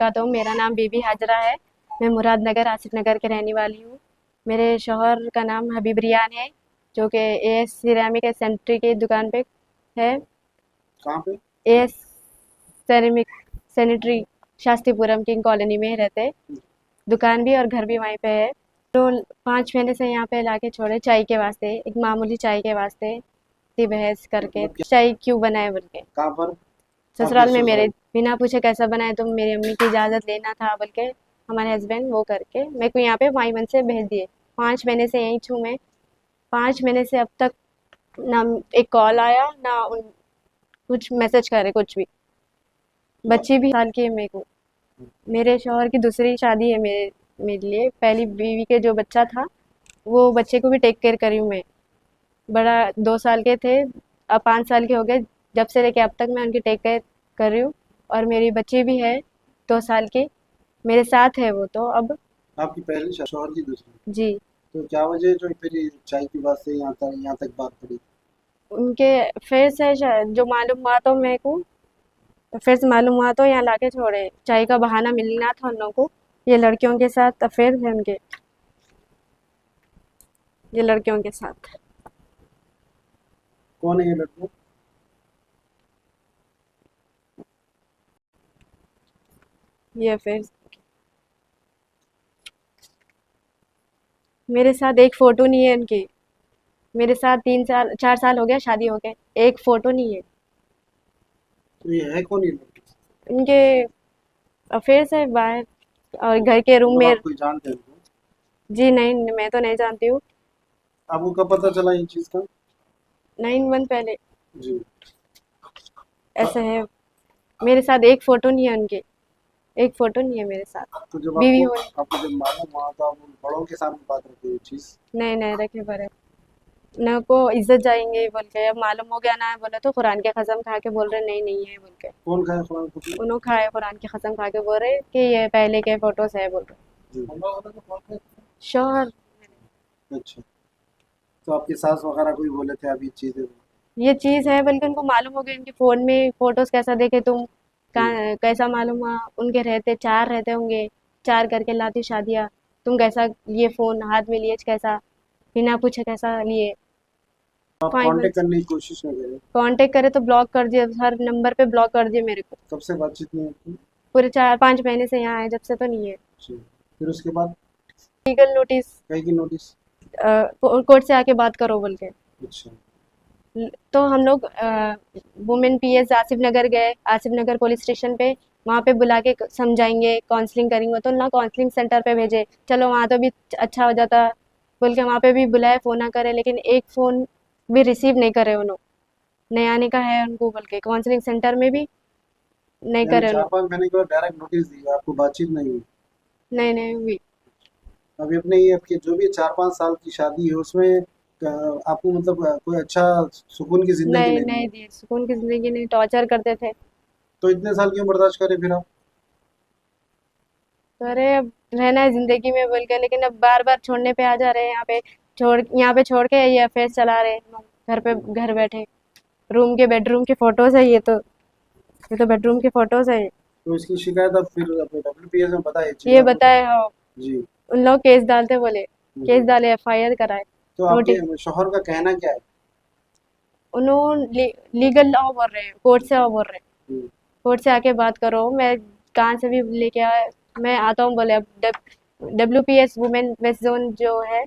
वबरकातुहू। मेरा नाम बीबी हाजरा है। मैं मुरादनगर आसिफ नगर के रहने वाली हूँ। मेरे शौहर का नाम हबीब रियान है, जो कि एएस सिरेमिक सेंट्री की दुकान पे है। कहाँ पे? As ceramic sanitary Shastripuram king colony में रहते हैं। दुकान भी और घर भी वहीं पे है। तो 5 महीने से यहाँ पे लाके छोड़े चाय के वास्ते, एक मामूली चाय के वास्ते थी बहस करके, मतलब क्या? चाय क्यों बनाए बोल के। कहाँ पर? आपके ससुराल में मेरे ससुराल? बिना पूछे कैसा बनाए, तो मेरी अम्मी की इजाज़त लेना था बोल के हमारे हस्बैंड वो करके मेरे को यहाँ पे वाईमन से भेज दिए। 5 महीने से यहीं छूँ मैं। 5 महीने से अब तक ना एक कॉल आया, ना कुछ मैसेज करे कुछ भी। बच्ची भी साल की है मेरे को। मेरे शौहर की दूसरी शादी है मेरे लिए। पहली बीवी के जो बच्चा था, वो बच्चे को भी टेक केयर करी हूँ मैं। बड़ा 2 साल के थे, अब 5 साल के हो गए। जब से लेके अब तक मैं उनकी टेक केयर कर रही हूँ। और मेरी बच्ची भी है 2 साल की, मेरे साथ है वो तो अब। आपकी पहली शौहर की दूसरी? जी। तो क्या वजह है जो फिर ये चाय की बात से यहाँ तक बात पड़ी? उनके फिर से जो मालूम हुआ तो मेरे को, तो फिर से मालूम हुआ तो यहाँ लाके छोड़े। चाय का बहाना मिलना था उन लोगों को। ये लड़कियों के साथ अफेयर थे उनके, ये लड़कियों के साथ। कौन है ये लड़का? ये फिर मेरे साथ एक फोटो नहीं है उनकी। मेरे साथ 3 साल 4 साल हो गया शादी हो गए, एक फोटो नहीं है। तो ये है कौन ये लड़की? इनके अफेयर्स है बाहर और घर के रूम मतलब में। आप कोई जानते हैं उनको? जी नहीं, मैं तो नहीं जानती हूँ। आपको कब पता चला इन चीज़ का? 9 मंथ पहले जी। ऐसा है। मेरे साथ एक फोटो नहीं है उनके, एक फोटो नहीं है मेरे साथ। तो जब बीवी आपको हो आपको जब मालूम हुआ तो आप उन बड़ों के सामने बात रखी ये चीज़? नहीं नहीं रखे पड़े न को इज्जत जाएंगे बोल के। अब मालूम हो गया ना, बोले तो कुरान के कसम खा के बोल रहे नहीं नहीं है बोल के। कौन खाया कुरान खुद? उन्होंने खाए कुरान की कसम खा के बोल रहे कि ये पहले के फोटोज है बोल रहे। जी। शौहर अच्छा। तो आपकी सास वगैरह कोई बोले थे अभी चीज़ें? ये चीज है, बल्कि उनको मालूम हो गया इनके फोन में फोटोज कैसा देखे तुम। जी। कैसा मालूम हुआ उनके रहते 4 रहते होंगे, 4 करके लाती शादियाँ। तुम कैसा ये फोन हाथ में लिए, कैसा बिना पूछे कैसा लिए। आप 5 मंथ कांटेक्ट करने की कोशिश न करें? कांटेक्ट करे तो ब्लॉक कर दिया, हर नंबर पे ब्लॉक कर दिया मेरे को। कब से बातचीत नहीं होती? पूरे 4-5 महीने से यहाँ है, जब से तो नहीं है। जी। फिर उसके बाद लीगल नोटिस, कहीं की नोटिस? कोर्ट से आके बात करो बोल के। अच्छा। तो हम लोग वुमेन पीएस आसिफ नगर गए, आसिफ नगर पुलिस स्टेशन पे। वहाँ पे बुला के समझाएंगे, काउंसलिंग करेंगे, तो ना काउंसलिंग सेंटर पे भेजे। चलो वहाँ तो भी अच्छा हो जाता बोल के वहाँ पे भी बुलाए, फ़ोन ना करे, लेकिन एक फ़ोन भी रिसीव नहीं करे उन्होंने। नहीं आने का है उनको बोल के काउंसलिंग सेंटर में भी नहीं यानी करे चार उन्होंने। पाँच महीने के बाद डायरेक्ट नोटिस दी, आपको बातचीत नहीं हुई? नहीं नहीं हुई। अभी अपने ये आपके जो भी 4-5 साल की शादी है उसमें आपको मतलब कोई अच्छा सुकून की जिंदगी नहीं नहीं दी नहीं है? दिए सुकून की ज़िंदगी, नहीं टॉर्चर करते थे। तो इतने साल क्यों बर्दाश्त करें फिर आप? तो अरे अब रहना है ज़िंदगी में बोल के, लेकिन अब बार बार छोड़ने पे आ जा रहे हैं। यहाँ पे छोड़ के ये अफेयर चला रहे हैं घर पे, घर बैठे। रूम के बेडरूम की फोटोज है ये तो बेडरूम की फोटोज है। तो इसकी शिकायत आप फिर अपने WPS में बताइए, चीज़ ये आपने? बताए हो, जी। उन लोग केस डालते बोले, केस जी। डाले, एफआईआर कराए। तो नोटिस आपके शौहर का कहना क्या है? उन्होंने लीगल लॉ बोल रहे हैं, कोर्ट से बोल रहे हैं। जी। कोर्ट से आके बात करो, मैं कहाँ से भी लेके आए, मैं आता हूँ बोले। अब WPS वुमेन वेस्ट जोन जो है,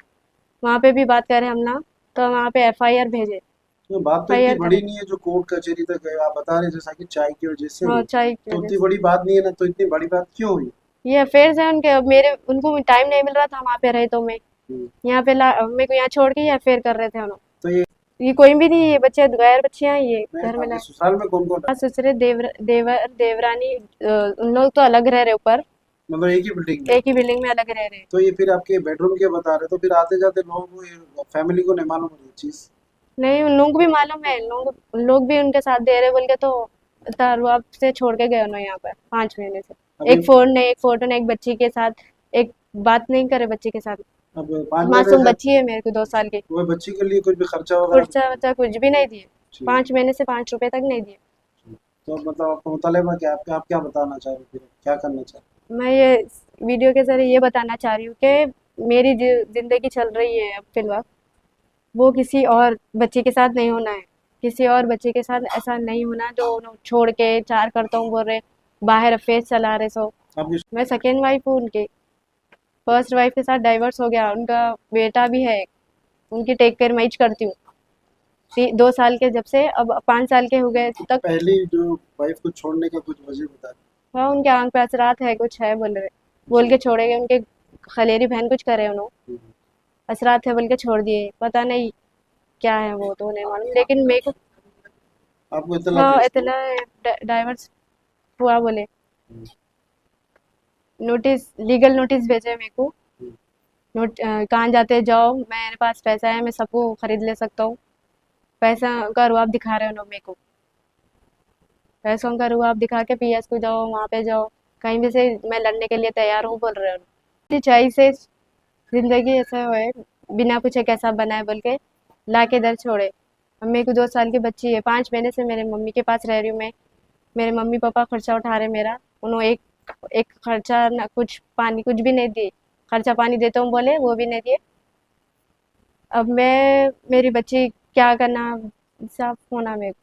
वहाँ पे भी बात करें हम ना, तो वहाँ पे एफआईआर भेजे, तो बात तो इतनी एफआईआर बड़ी करे। नहीं है जो कोर्ट कचहरी तक है, आप बता रहे हैं जैसा कि चाय की वजह से हाँ हुई। चाय की तो वजह इतनी से। बड़ी बात नहीं है ना, तो इतनी बड़ी बात क्यों हुई? ये अफेयर्स है उनके। अब मेरे उनको टाइम नहीं मिल रहा था वहाँ पे रहे, तो मैं हम्म। यहाँ पे मेरे को यहाँ छोड़ के ये अफेयर कर रहे थे उन्होंने। तो ये ये कोई भी नहीं है, ये बच्चे गैर बच्चियां हैं ये मैं घर में आपके लाए। ससुराल में कौन कौन सास रहता है? ससुरे देवरानी, उन लोग तो अलग रह रहे ऊपर, मतलब एक ही बिल्डिंग में? एक ही बिल्डिंग में अलग रह रहे। तो ये फिर आपके बेडरूम के बता रहे, तो फिर आते जाते लोगों को फैमिली को नहीं मालूम है ये चीज? नहीं उन लोगों को भी मालूम है, उन लोग भी उनके साथ दे रहे बोल के, तो तारुआब से छोड़ के गए उन्होंने यहाँ पर 5 महीने से। अभी एक फोन नहीं, एक फोटो नहीं, एक बच्ची के साथ एक बात नहीं करे बच्ची के साथ। अब 5 महीने मासूम से बच्ची है मेरे को, 2 साल की। वो बच्ची के लिए कुछ भी खर्चा वगैरह खर्चा नहीं वर्चा कुछ भी नहीं दिए, किया? 5 महीने से 5 रुपए तक नहीं दिए। तो मतलब आपका मुतालिबा क्या, आप क्या बताना चाह रहे हो, फिर क्या करना चाह रहे मैं ये वीडियो के ज़रिए ये बताना चाह रही हूँ कि मेरी ज़िंदगी चल रही है अब फिलहाल, वो किसी और बच्चे के साथ नहीं होना है। किसी और बच्चे के साथ ऐसा नहीं होना जो छोड़ के चार करता हूँ बोल रहे, बाहर अफेयर चला रहे सो। हो? आपकी मैं सेकेंड वाइफ हूँ उनकी। फर्स्ट वाइफ के साथ डाइवर्स हो गया, उनका बेटा भी है, उनकी टेक केयर मैं ही करती हूँ। 2 साल के जब से अब 5 साल के हो गए तक। पहली जो वाइफ को छोड़ने का कुछ वजह बता हाँ, उनके आंख पे असरात है, कुछ है बोल रहे, बोल जी। के छोड़े गए। उनके खलेरी बहन कुछ करे उन्होंने, हम्म। असरात है बोल के छोड़ दिए, पता नहीं क्या है वो तो नहीं मालूम, लेकिन मेरे को आपको इतना हाँ कैसे हुआ? इतना डाइवर्स हुआ बोले। हम्म। नोटिस, लीगल नोटिस भेजे मेरे को। हम्म। कहाँ जाते जाओ, मेरे पास पैसा है, मैं सबको खरीद ले सकता हूँ। पैसा का रुआब दिखा रहे हैं लोग मेरे को। पैसों का रुआब दिखा के पीएस को जाओ, वहाँ पे जाओ, कहीं भी से मैं लड़ने के लिए तैयार हूँ बोल रहे हो। सच्चाई से जिंदगी ऐसा है, बिना पूछे कैसा बना है बोल के ला के इधर छोड़े। अब मेरे को 2 साल की बच्ची है, 5 महीने से मेरे मम्मी के पास रह रही हूँ मैं। मेरे मम्मी पापा खर्चा उठा रहे मेरा। उन्होंने एक एक खर्चा ना, कुछ पानी कुछ भी नहीं दिए। खर्चा पानी देता हूँ बोले, वो भी नहीं दिए। अब मैं, मेरी बच्ची क्या करना, साफ होना मेरे को।